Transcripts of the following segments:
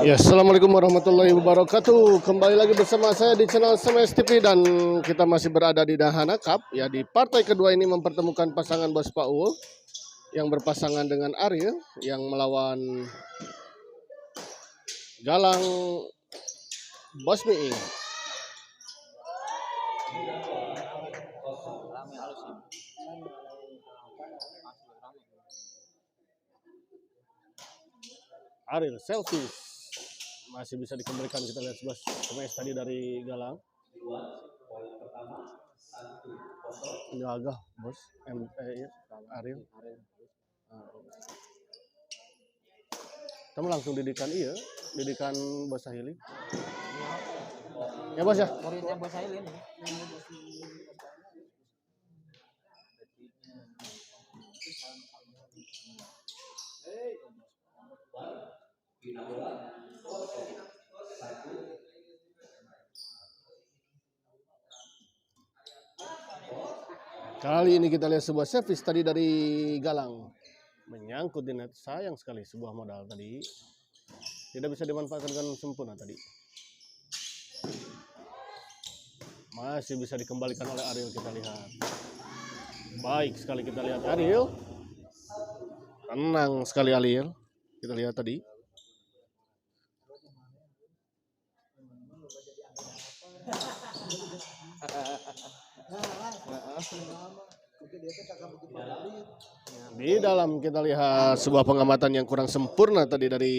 Ya, assalamualaikum warahmatullahi wabarakatuh. Kembali lagi bersama saya di channel SMS TV dan kita masih berada di Dahana Cup. Ya, di partai kedua ini mempertemukan pasangan Bos Paul yang berpasangan dengan Ariel yang melawan Galang Bos Miing. Ariel selfish masih bisa dikembalikan, kita lihat sebelah SMS tadi dari Galang. Agak bos ya, Ariel. Kamu langsung didikan didikan Bos Sahili. Ya bos ya. Muridnya Bos Sahili nih. Kali ini kita lihat sebuah servis tadi dari Galang menyangkut di net. Sayang sekali sebuah modal tadi tidak bisa dimanfaatkan dengan sempurna tadi. Masih bisa dikembalikan oleh Ariel, kita lihat. Baik sekali kita lihat Ariel. Tenang sekali Ariel. Kita lihat tadi. Di dalam kita lihat sebuah pengamatan yang kurang sempurna tadi dari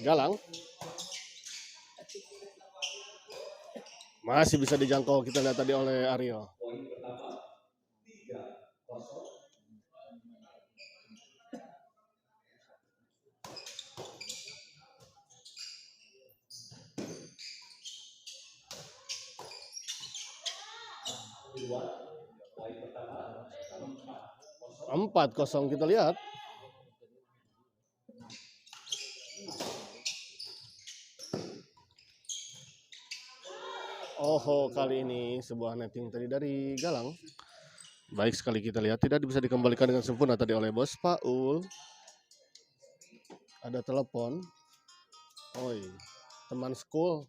Galang. Masih bisa dijangkau, kita lihat tadi oleh Ariel. Empat kosong kita lihat. Oh, kali ini sebuah netting tadi dari Galang. Baik sekali kita lihat, tidak bisa dikembalikan dengan sempurna tadi oleh Bos Paul. Ada telepon. Oi, teman school.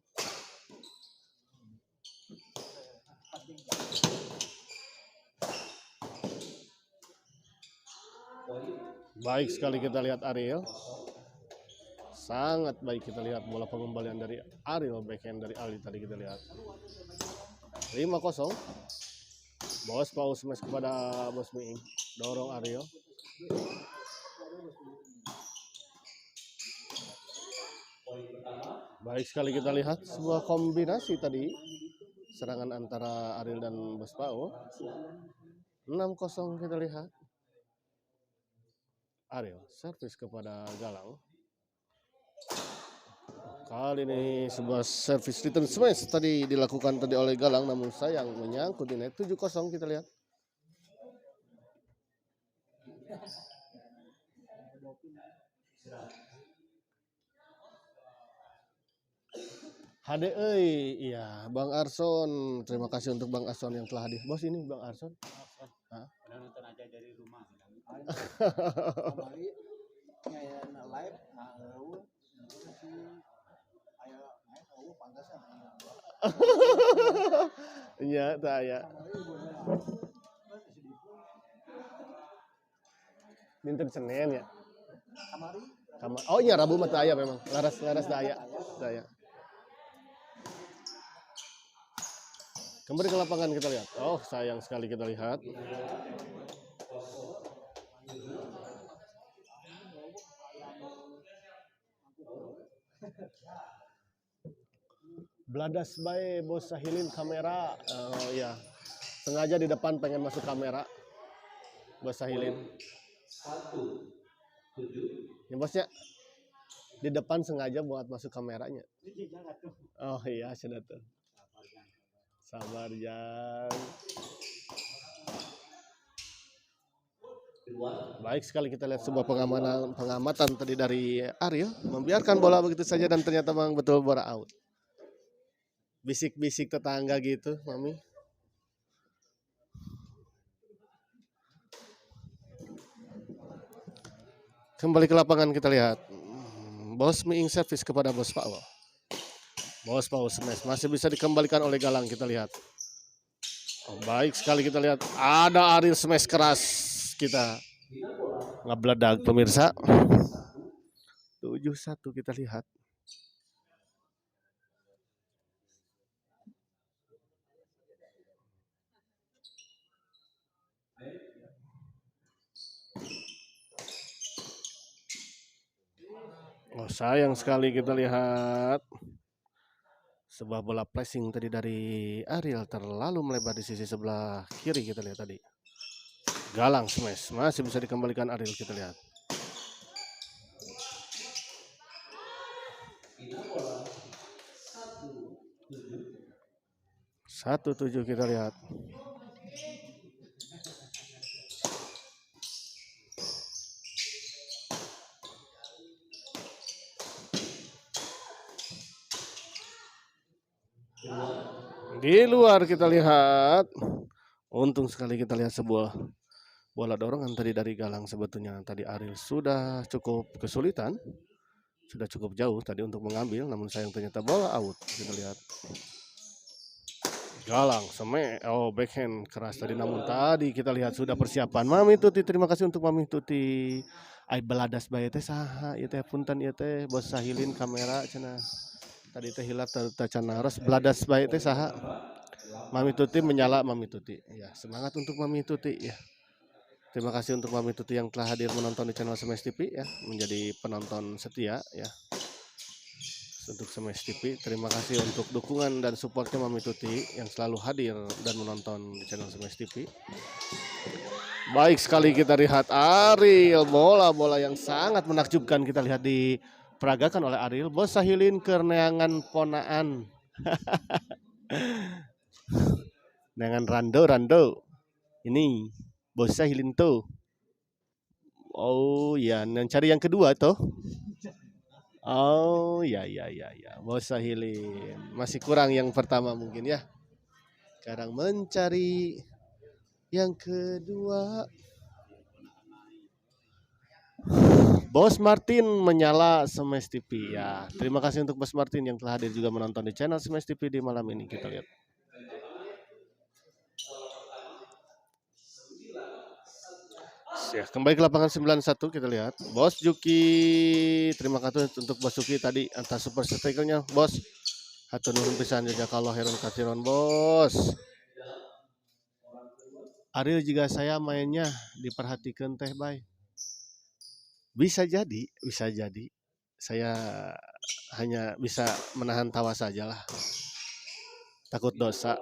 Baik sekali kita lihat Ariel. Sangat baik kita lihat bola pengembalian dari Ariel, backhand dari Ali tadi kita lihat. 5-0. Bos Paul smash kepada Bos Miing. Dorong Ariel. Baik sekali kita lihat sebuah kombinasi tadi. Serangan antara Ariel dan Bos Paul. 6-0 kita lihat. Ariel servis kepada Galang. Kali ini sebuah servis return smash tadi dilakukan tadi oleh Galang, namun sayang menyangkut di net. 7-0 kita lihat. HDE, iya Bang Arson. Terima kasih untuk Bang Arson yang telah hadir. Bos ini Bang Arson. Udah nonton aja dari rumah. Live, Iya, saya. Dinten Senin ya. Oh iya, Rabu mah daya memang. Laras daya. Kembali ke lapangan kita lihat. Oh, sayang sekali kita lihat. Bladas by Bos Sahilin kamera. Oh iya. Sengaja di depan pengen masuk kamera. Bos Sahilin. Ya bosnya. Di depan sengaja buat masuk kameranya. Oh iya, sudah tuh. Sabar Jan. Baik sekali kita lihat sebuah pengamatan tadi dari Ariel. Membiarkan bola begitu saja dan ternyata memang betul bola out. Bisik-bisik tetangga gitu, Mami. Kembali ke lapangan kita lihat. Bos Miing servis kepada Bos Paul. Bos Paul smash masih bisa dikembalikan oleh Galang kita lihat. Oh, baik sekali kita lihat. Ada Ariel smash keras kita. Ngebledak pemirsa. 7-1 kita lihat. Oh, sayang sekali kita lihat. Sebuah bola flashing tadi dari Ariel terlalu melebar di sisi sebelah kiri kita lihat tadi. Galang smash masih bisa dikembalikan Ariel kita lihat. Satu tujuh kita lihat. Di luar kita lihat. Untung sekali kita lihat sebuah bola dorongan tadi dari Galang. Sebetulnya tadi Ariel sudah cukup kesulitan. Sudah cukup jauh tadi untuk mengambil. Namun sayang ternyata bola out. Kita lihat. Galang backhand keras tadi. Namun tadi kita lihat sudah persiapan. Mami Tuti, terima kasih untuk Mami Tuti. Ai beladas bae teh saha ieu teh punten ieu teh Bos Sahilin kamera cenah. Tadi teh hilap tacana ros beladas bae teh saha. Mami Tuti menyala Mami Tuti. Ya, semangat untuk Mami Tuti ya. Terima kasih untuk Mami Tuti yang telah hadir menonton di channel Smash TV ya, menjadi penonton setia ya. Untuk Smash TV, terima kasih untuk dukungan dan supportnya Mami Tuti yang selalu hadir dan menonton di channel Smash TV. Baik sekali kita lihat Ariel, bola-bola yang sangat menakjubkan kita lihat diperagakan oleh Ariel. Bos Sahilin kerneangan ponaan. Dengan Rando. Ini Bos Sahilin tuh. Oh ya, cari yang kedua tuh. Oh ya. Bos Sahilin. Masih kurang yang pertama mungkin ya. Sekarang mencari yang kedua. Bos Martin menyala Smash TV ya. Terima kasih untuk Bos Martin yang telah hadir juga menonton di channel Smash TV di malam ini. Kita lihat. Ya, kembali ke lapangan 91 kita lihat. Bos Juki, terima kasih untuk Bos Juki tadi atas super strikernya, Bos. Hatur nuhun pisan jazakallah khairan katsiran, Bos. Ariel juga saya mainnya diperhatikan teh, Bay. Bisa jadi. Saya hanya bisa menahan tawa saja lah. Takut dosa.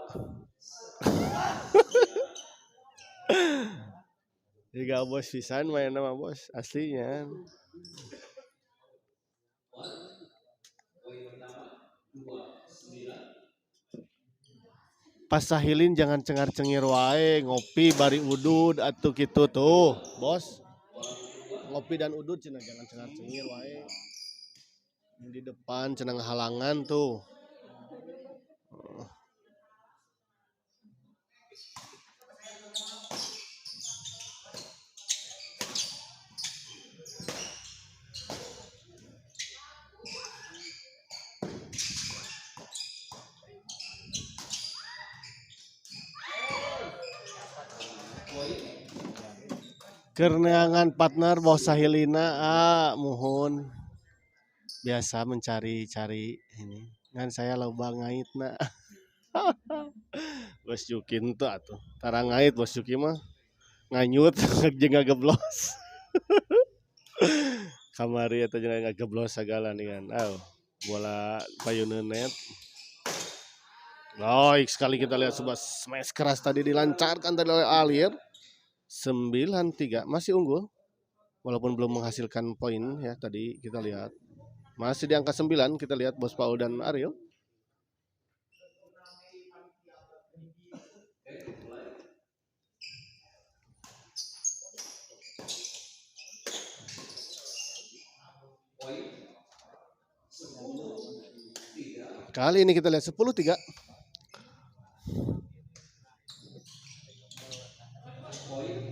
Jika Bos pisan main nama Bos aslinya. Pas Sahilin jangan cengar-cengir wae, ngopi bari udud atuh gitu tuh, Bos. Ngopi dan udud cenah jangan cengar-cengir wae. Di depan cenah halangan tuh. Kerneangan partner Bos Sahilina muhun biasa mencari-cari ini kan saya loba ngaitna. Bos Juki tuh atuh tara ngait Bos Juki mah nganyut jeung ngageblos. Kamari eta jeung ngageblos sagala nih kan. Bola payuneun net. Baik sekali kita lihat sebuah smash keras tadi dilancarkan tadi oleh Alir. 9-3 masih unggul walaupun belum menghasilkan poin ya. Tadi kita lihat masih di angka 9. Kita lihat Bos Paul dan Ariel. Kali ini kita lihat 10-3.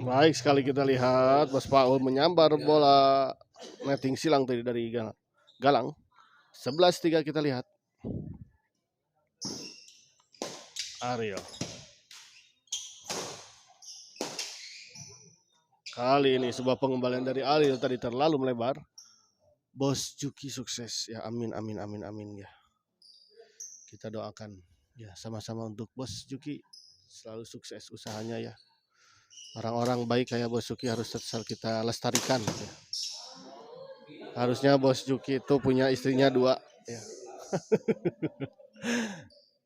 Baik sekali kita lihat Bos Paul menyambar bola netting silang tadi dari Galang. 11-3 kita lihat. Ariel. Kali ini sebuah pengembalian dari Ariel tadi terlalu melebar. Bos Juki sukses ya, amin amin amin amin ya. Kita doakan ya sama-sama untuk Bos Juki selalu sukses usahanya ya. Orang-orang baik kayak Bos Juki harus tetap kita lestarikan ya. Harusnya Bos Juki itu punya istrinya 2 ya.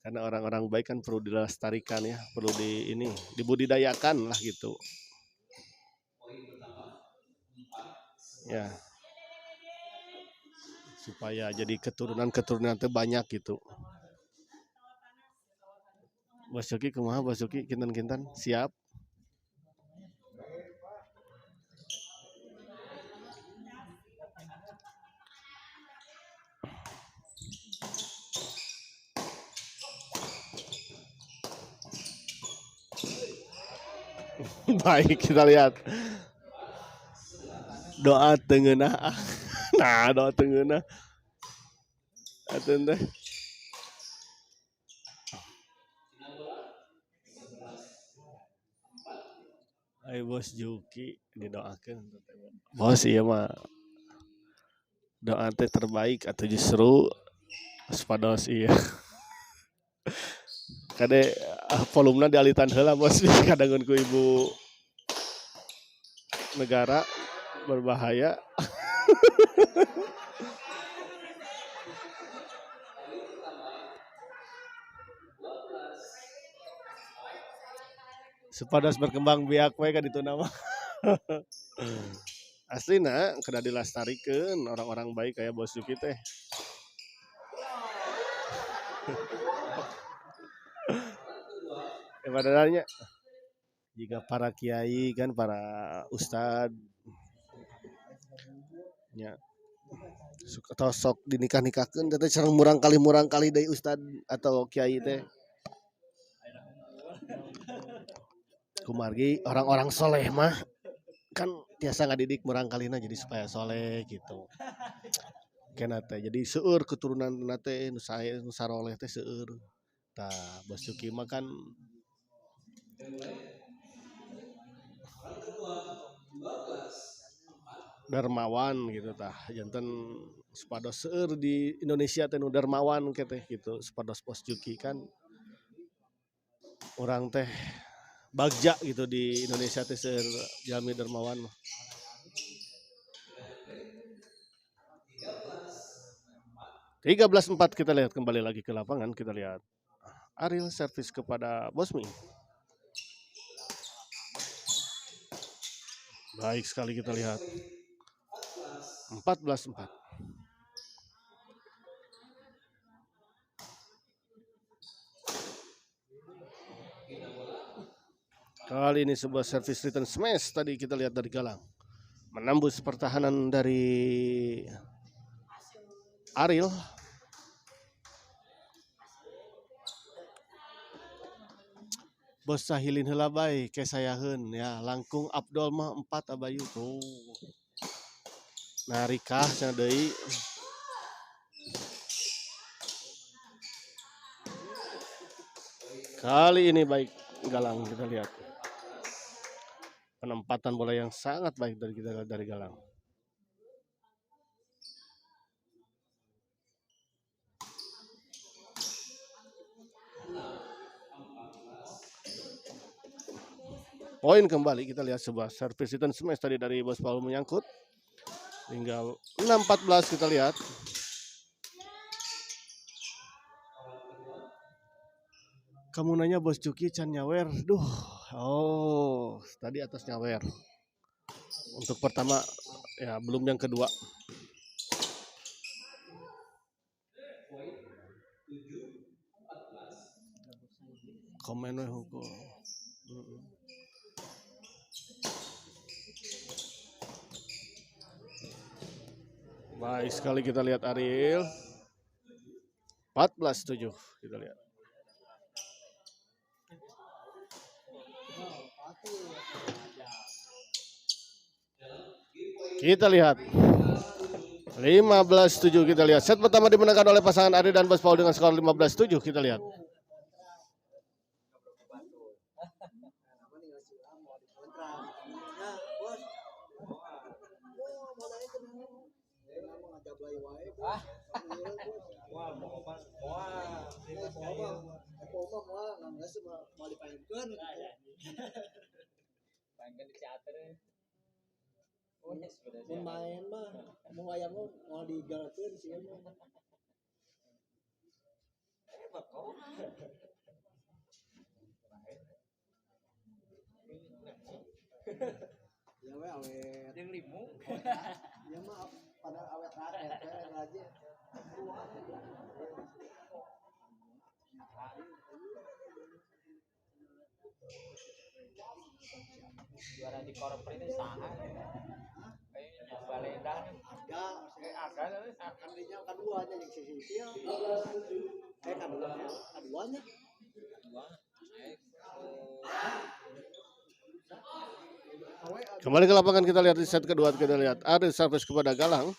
Karena orang-orang baik kan perlu dilestarikan ya, perlu dibudidayakan lah gitu. Ya. Supaya jadi keturunan banyak gitu. Bos Juki kumaha Bos Juki kinten-kinten siap. Baik, kita lihat. Doa tengenah. Nah, doa tengenah. Aten teh. Ayo Bos Juki didoakan. Bos iya mah doa teh terbaik atau justru sepados iya. Kade volumena dialitan heula Bos kadangun ku ibu negara berbahaya. Sepadas berkembang biak we ka ditu nama. Aslina kada dilestarikeun orang-orang baik kayak Bos Juki teh. Padahal jika para kiai kan para ustad nya suka sok dinikah-nikahkeun teh sareng murang kali deui ustad atau kiai teh. Kumargi orang-orang soleh mah kan biasa ngadidik murang kalina jadi supaya soleh gitu. Kena teh jadi seueur keturunan teh nu sae nu saroleh teh seueur. Tah Bos Juki mah kan dermawan gitu tah janten sepados seueur di Indonesia teh nu dermawan teh gitu sepados Bos Juki kan orang teh bagja gitu di Indonesia teh seueur jalmi dermawan mah. 13-4 kita lihat kembali lagi ke lapangan, kita lihat Ariel servis kepada Bosmi. Baik sekali kita lihat. 14-4. Kali ini sebuah servis return smash tadi kita lihat dari Galang. Menembus pertahanan dari Ariel. Bos sahilin heula bae kesayaheun ya, langkung Abdul mah 4 abayu tuh. Nah rikah cenah deui. Kali ini baik Galang kita lihat. Penempatan bola yang sangat baik dari Galang. Poin kembali kita lihat sebuah servis return smash tadi dari Bos Paul menyangkut. Tinggal 6-14 kita lihat. Kamu nanya Bos Juki can nyawer. Duh. Oh, tadi atas nyawer. Untuk pertama ya belum yang kedua. Komen we hukum. Baik sekali kita lihat Ariel. 14-7 kita lihat. Kita lihat 15-7 kita lihat. Set pertama dimenangkan oleh pasangan Ari dan Bos Paul dengan skor 15-7 kita lihat. Main mah mau ayam mau digalakeun sih mah. Ya we awet jeung limu. Ya mah pada awet raket aja. Juara di korper itu saha kayaknya Balenda ada kandinya kedua aja yang sisi keduanya Kembali ke lapangan kita lihat di set kedua kita lihat ada service kepada Galang.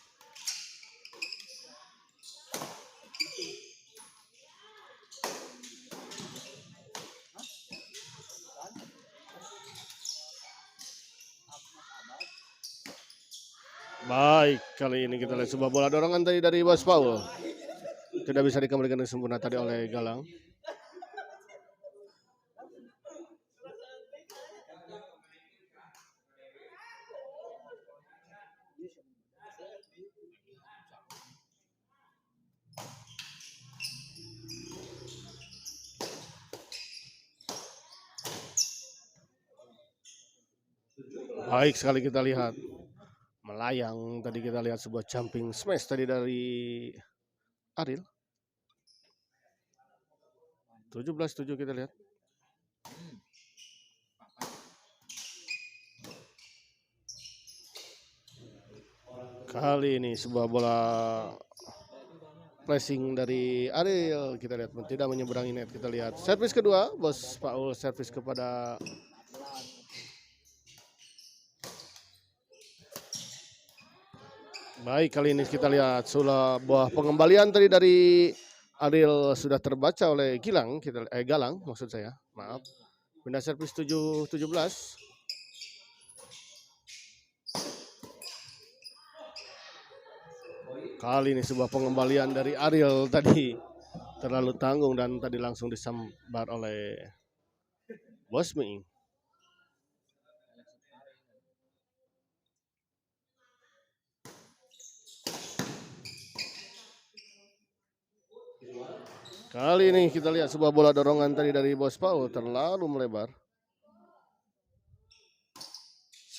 Baik, kali ini kita lihat sebuah bola dorongan tadi dari Bos Paul. Tidak bisa dikembalikan dengan sempurna tadi oleh Galang. Baik sekali kita lihat. Melayang tadi kita lihat sebuah jumping smash tadi dari Ariel. 17-7 kita lihat. Kali ini sebuah bola pressing dari Ariel kita lihat tidak menyeberangi net. Kita lihat servis kedua Bos Paul servis kepada baik, kali ini kita lihat sebuah pengembalian tadi dari Ariel sudah terbaca oleh Galang maksud saya. Maaf. Pindah servis 7-17. Kali ini sebuah pengembalian dari Ariel tadi terlalu tanggung dan tadi langsung disambar oleh Bos Meing. Kali ini kita lihat sebuah bola dorongan tadi dari Bos Paul terlalu melebar.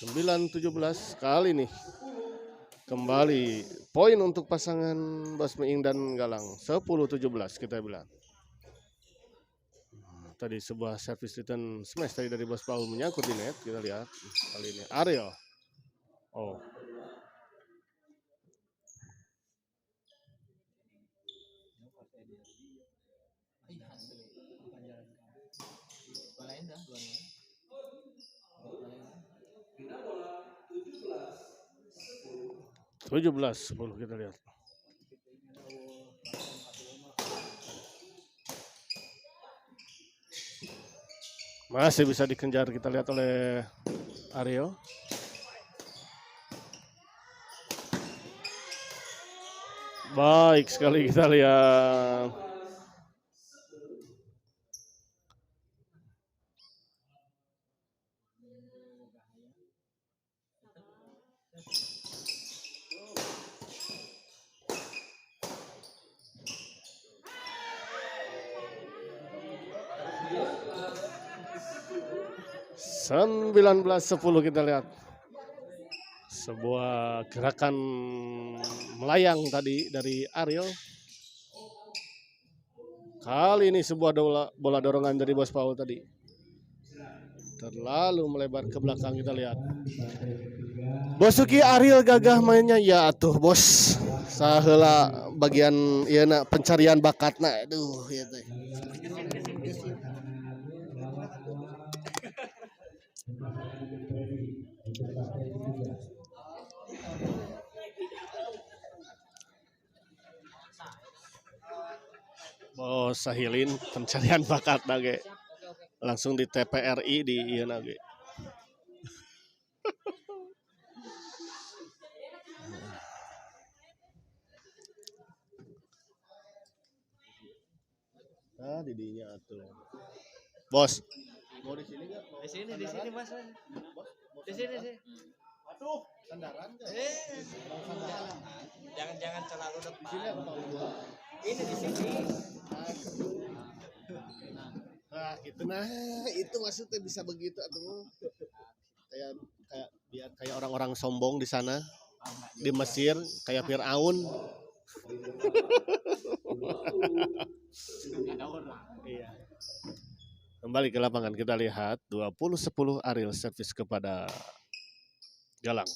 9-17 kali ini kembali poin untuk pasangan Bos Meing dan Galang. 10-17 kita bilang. Tadi sebuah service return smash tadi dari Bos Paul menyangkut di net. Kita lihat kali ini Ariel. Oh. Tujuh belas 10 kita lihat. Masih bisa dikejar kita lihat oleh Ariel. Baik sekali kita lihat. Sembilan 19-10 kita lihat sebuah gerakan melayang tadi dari Ariel. Kali ini sebuah bola dorongan dari Bos Paul tadi terlalu melebar ke belakang. Kita lihat Bosuki Ariel gagah mainnya ya atuh bos saheula bagian ieu pencarian bakatna aduh ya teh. Bos Sahilin pencarian bakat nage Siap, oke. langsung di TPRI di ieu nage. Ah, didinya atuh. Bos, mau di sini enggak? Di sini Mas. Di sini sih. Aduh, sandaran enggak? Jangan terlalu depan. Di sini apa Bang? Ini di sini. Nah, itu itu maksudnya bisa begitu atau kayak kayak biar kayak orang-orang sombong di sana di Mesir kayak Firaun. Iya. Kembali ke lapangan kita lihat 20-10 Ariel servis kepada Galang.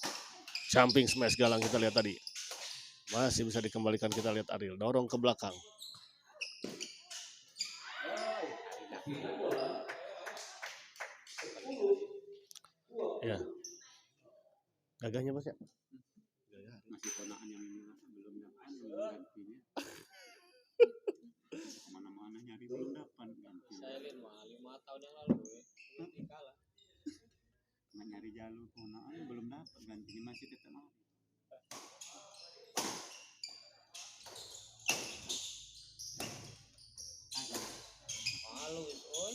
Jumping smash Galang kita lihat tadi. Masih bisa dikembalikan, kita lihat Ariel dorong ke belakang. Ya. Gagahnya Mas ya? Masih ponaan yang belum dapat gantinya. Mana-mana nyari belum dapat ganti. Saya mah 5 tahun yang lalu kalah. Nggak nyari jalur ponaan belum dapat gantinya masih tetap mau. Malu oi.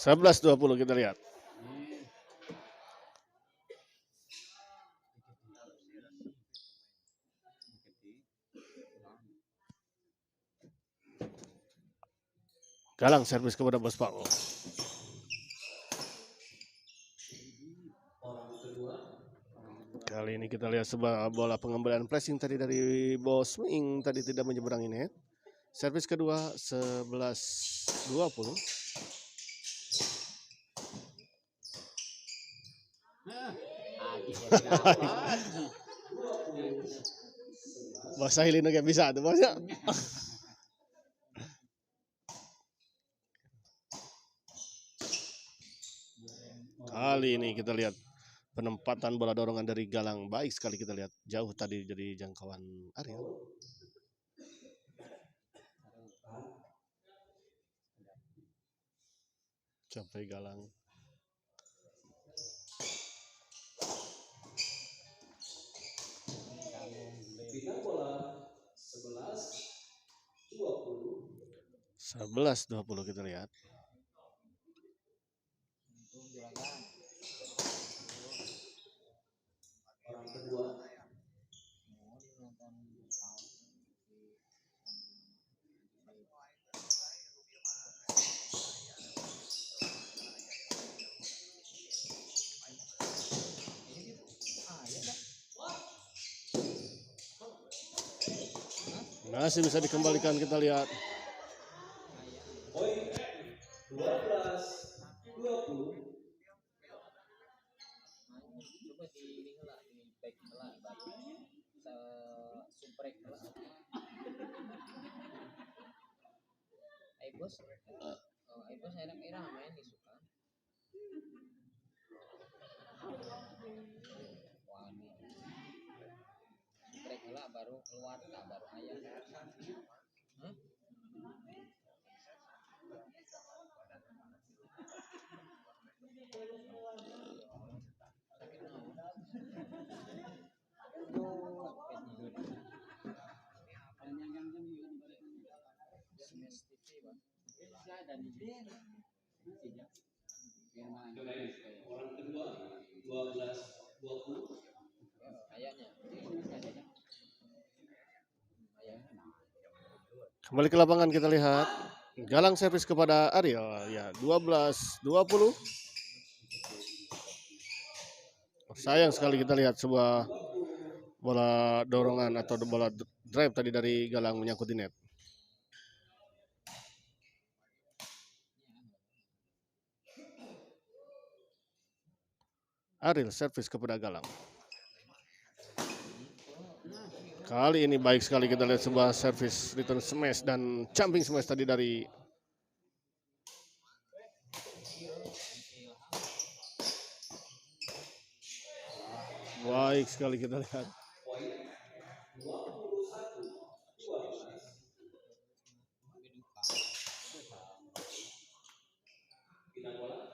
11-20 kita lihat. Galang servis kepada Bos Pak. Kali ini kita lihat sebuah bola pengembalian pressing tadi dari Bos Ming tadi tidak menyeberangi net. Servis kedua 11-20. Bos Sahilin gak bisa tuh Bos ya. Kali ini kita lihat penempatan bola dorongan dari Galang baik sekali, kita lihat jauh tadi dari jangkauan Ariel. Sampai Galang. Final bola 11-20 kita lihat. Orang kedua masih bisa dikembalikan, kita lihat. poin 12-20. Coba di ini lah, di back lah, subrek lah. Bos, bos enak main di suka. Wani. Subrek lah baru keluar, baru ayam. Orang kedua 12-20. Kayaknya. Kembali ke lapangan kita lihat Galang servis kepada Ariel ya 12-20. Sayang sekali kita lihat sebuah bola dorongan atau bola drive tadi dari Galang menyangkut di net. Ariel servis kepada Galang. Kali ini baik sekali kita lihat sebuah servis return smash dan jumping smash tadi dari Baik sekali kita lihat. poin 21-12. Pindah bola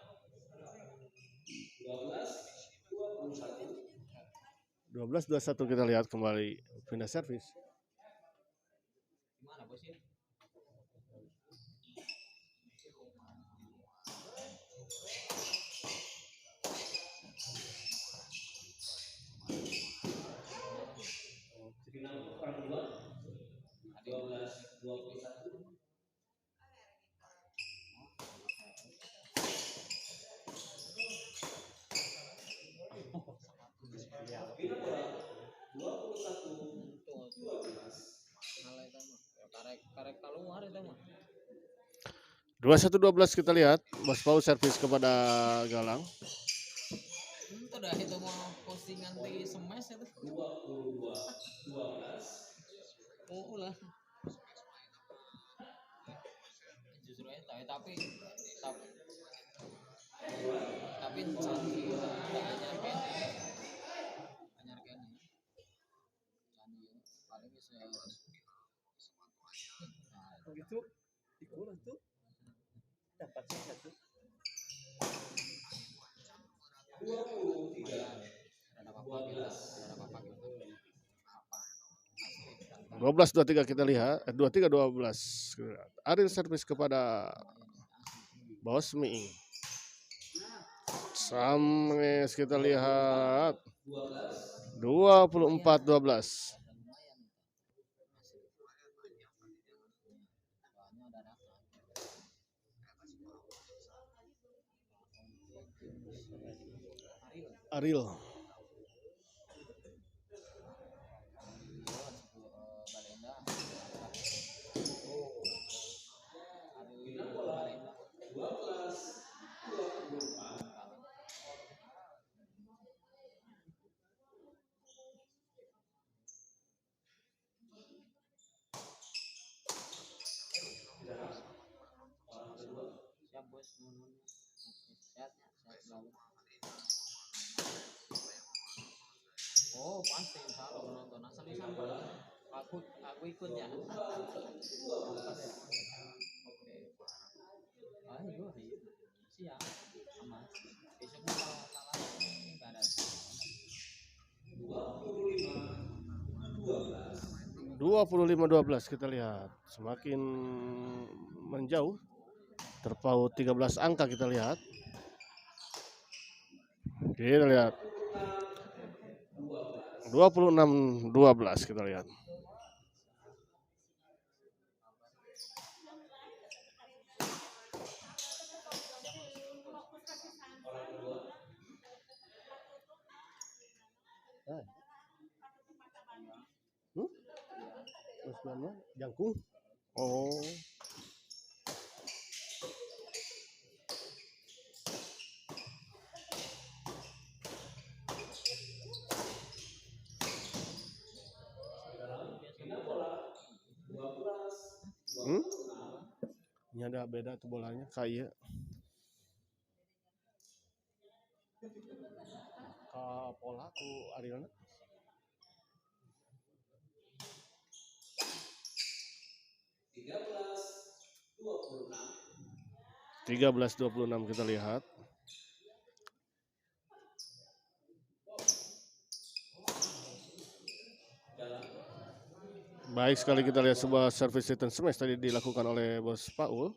12-21. 12-21 kita lihat kembali pindah servis. Gimana bos ya? Final orang kedua 12-21. Final bola 21-12. Ngalah itu mah. Karek keluar itu mah. 21-12 kita lihat. Bos Pau servis kepada Galang. Itu dah itu mau postingan di semes itu. 22-12. Oh lah. Justru itu tapi canggih udah anyar kene canggih paling bisa Begitu dikurang tuh dapat satu. 23. ada apa-apa kita apa 12-23 kita lihat. 23-12. Aril servis kepada Bos Miing. Sames kita lihat 24-12. Aril siap bos sehat selalu oh pasti insya Allah menonton asal di sana aku ikutnya oke ayo siap aman besoknya kalau salah nggak ada 25-12 kita lihat. Semakin menjauh. Terpaut 13 angka kita lihat. Kita lihat 26-12 kita lihat. Jangkung. Oh. Ini ada beda tuh bolanya kayak pola ku Arielna. 13-26 kita lihat. Baik sekali kita lihat sebuah service return smash tadi dilakukan oleh Bos Paul.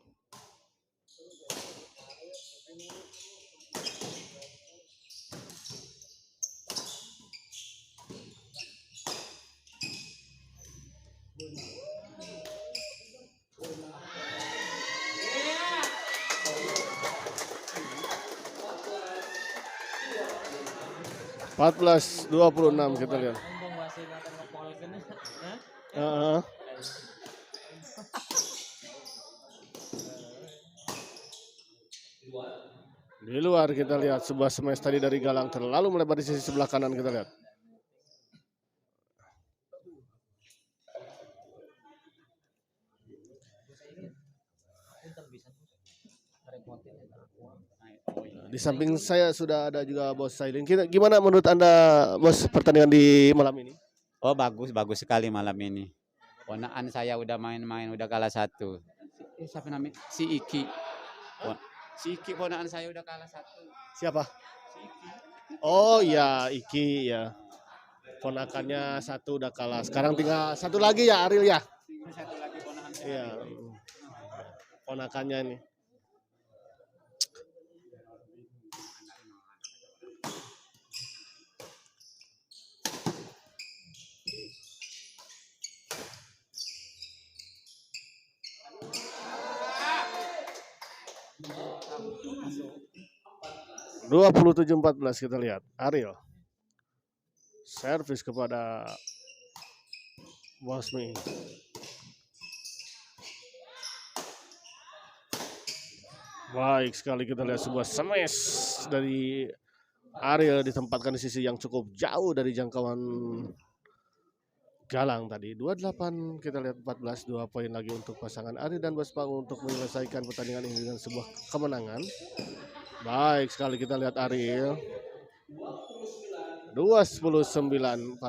Empat 26 kita lihat. Untung masih makan ngepol kene. Di luar kita lihat sebuah smash tadi dari Galang terlalu melebar di sisi sebelah kanan kita lihat. Untung bisa. Karek Oh iya. Di samping saya sudah ada juga Bos Sailin. Gimana menurut Anda Bos pertandingan di malam ini? Oh bagus sekali malam ini. Ponakan saya udah main-main udah kalah 1. Siapa namanya? Si Iki. Si Iki ponakan saya udah kalah 1. Siapa? Si Iki. Oh iya, Iki ya. Ponakannya 1 udah kalah. Sekarang tinggal 1 lagi ya, Ariel ya. Ini 1 lagi ponakan saya. Iya. Ponakannya ini. Dua 27-14 kita lihat. Ariel. Servis kepada Bosmi. Baik sekali kita lihat sebuah smash dari Ariel ditempatkan di sisi yang cukup jauh dari jangkauan Galang tadi. 28 kita lihat 14, 2 poin lagi untuk pasangan Ariel dan Bos Pau untuk menyelesaikan pertandingan ini dengan sebuah kemenangan. Baik sekali kita lihat Ariel. 29-14.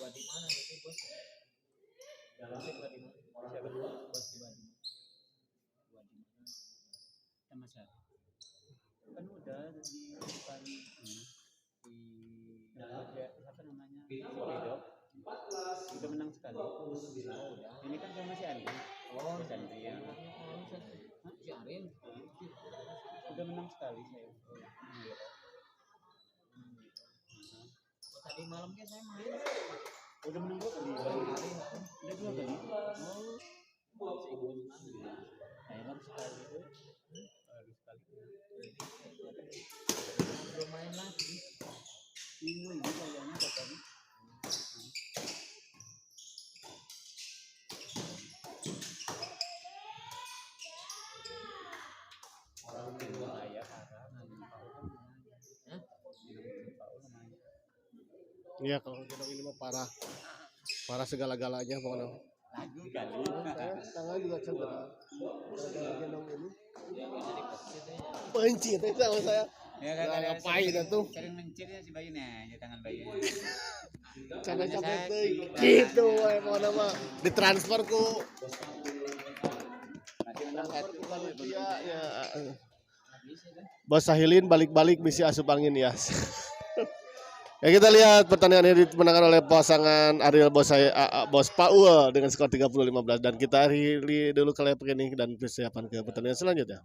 Gua di mana itu bos? Bosnya gua di mana? Siapa dulu? Bos gua di mana? Gua di mana? Sama siapa? Kan udah di depan di siapa namanya? Sidok. Udah menang sekali. Oh, udah. Ini kan sama si Andi. Oh, Si Andi ya. si Arin. Udah menang sekali saya. Iya. Tadi malam kan saya main. Udah menang 2 kali. Udah 2 kali. Oh. Hebat sekali itu. Bagus sekali. Belum main lagi. Minggu ini kayaknya katanya. Iya kalau gendong ini mah parah. Parah segala-galanya pokoknya. Lagu kali. Saya tangan juga cedera. Gara-gara gendong ini. Pencit itu sama saya. Ya Nah, ngapain itu? Sering mencit ya si Bayu nih, di tangan Bayu. Karena capek tuh. Gitu wae pokoknya mah ditransfer ku Nanti menang 1 panitia ya. Bos Sahilin balik-balik misi asup angin ya. Ya kita lihat pertandingan ini dimenangkan oleh pasangan Ariel Bos Paul dengan skor 30-15 dan kita akhiri dulu ke layar ini dan persiapan ke pertandingan selanjutnya.